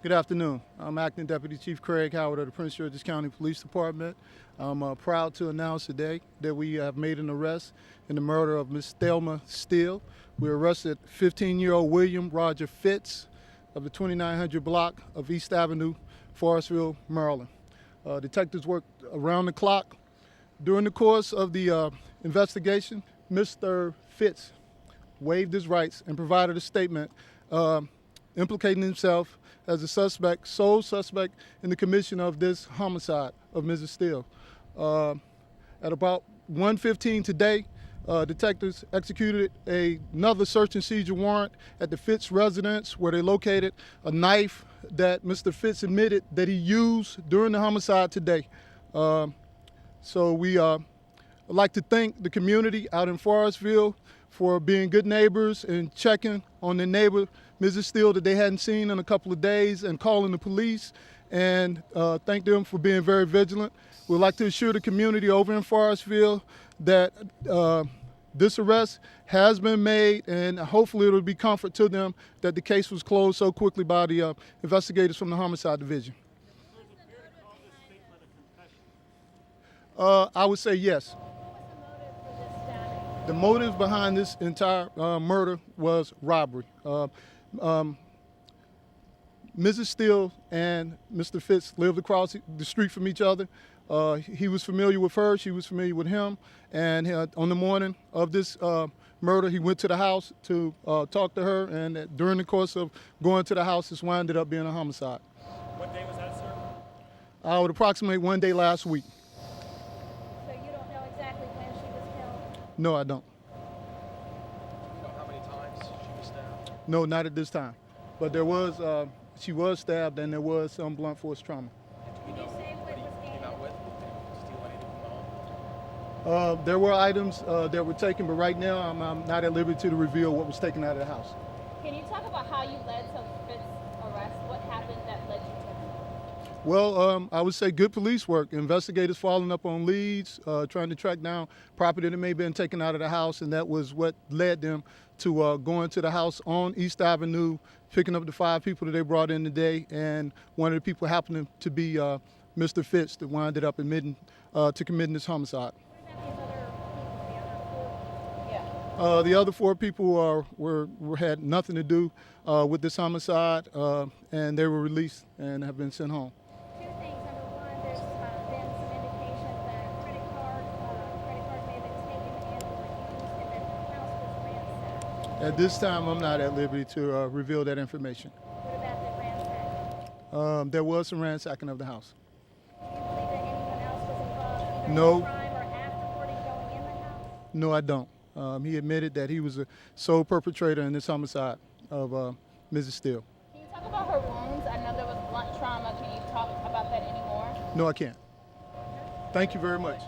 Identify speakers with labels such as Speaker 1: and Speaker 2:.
Speaker 1: Good afternoon. I'm Acting Deputy Chief Craig Howard of the Prince George's County Police Department. I'm proud to announce today that we have made an arrest in the murder of Ms. Thelma Steele. We arrested 15-year-old William Roger Fitz of the 2900 block of East Avenue, Forestville, Maryland. Detectives worked around the clock. During the course of the investigation, Mr. Fitz waived his rights and provided a statement implicating himself as a suspect, sole suspect in the commission of this homicide of Mrs. Steele. At about 1:15 today, detectives executed another search and seizure warrant at the Fitz residence, where they located a knife that Mr. Fitz admitted that he used during the homicide today. So we would like to thank the community out in Forestville for being good neighbors and checking on their neighbor, Mrs. Steele, that they hadn't seen in a couple of days, and calling the police, and thank them for being very vigilant. We'd like to assure the community over in Forestville that this arrest has been made, and hopefully it'll be comfort to them that the case was closed so quickly by the investigators from the Homicide Division. I would say yes. The motive behind this entire murder was robbery. Mrs. Steele and Mr. Fitz lived across the street from each other. He was familiar with her, she was familiar with him, and on the morning of this murder, he went to the house to talk to her, and during the course of going to the house, this wound up being a homicide.
Speaker 2: What day was that, sir?
Speaker 1: I would approximate one day last week.
Speaker 3: So you don't know exactly when she was killed?
Speaker 1: No, I don't.
Speaker 2: You know how many times she was stabbed?
Speaker 1: No, not at this time. But there was, she was stabbed, and there was some blunt force trauma.
Speaker 3: Can you say what was
Speaker 2: Came
Speaker 3: gained?
Speaker 2: out with? Did you steal anything from the home?
Speaker 1: There were items that were taken, but right now I'm not at liberty to reveal what was taken out of the house.
Speaker 3: Can you talk about how you led to Fitz's arrest? What happened that led you to him?
Speaker 1: Well, I would say good police work. Investigators following up on leads, trying to track down property that may have been taken out of the house, and that was what led them to going to the house on East Avenue, picking up the 5 people that they brought in today, and one of the people happened to be Mr. Fitz, that winded up admitting to committing this homicide.
Speaker 3: What about these other people, the other 4? Yeah.
Speaker 1: The other 4 people had nothing to do with this homicide, and they were released and have been sent home.
Speaker 3: Two things. Number one, there's been some indication that credit cards may have been taken and or used, and that the house was ransacked.
Speaker 1: At this time, I'm not at liberty to reveal that information.
Speaker 3: What about the ransacking?
Speaker 1: There was some ransacking of the house.
Speaker 3: Do you believe that anyone else was involved either
Speaker 1: No.
Speaker 3: in the crime or afterward in going in the house?
Speaker 1: No, I don't. He admitted that he was a sole perpetrator in this homicide of Mrs. Steele.
Speaker 3: Can you talk about her wounds? I know there was blunt trauma. Can you talk about that anymore?
Speaker 1: No, I can't. Thank you very much.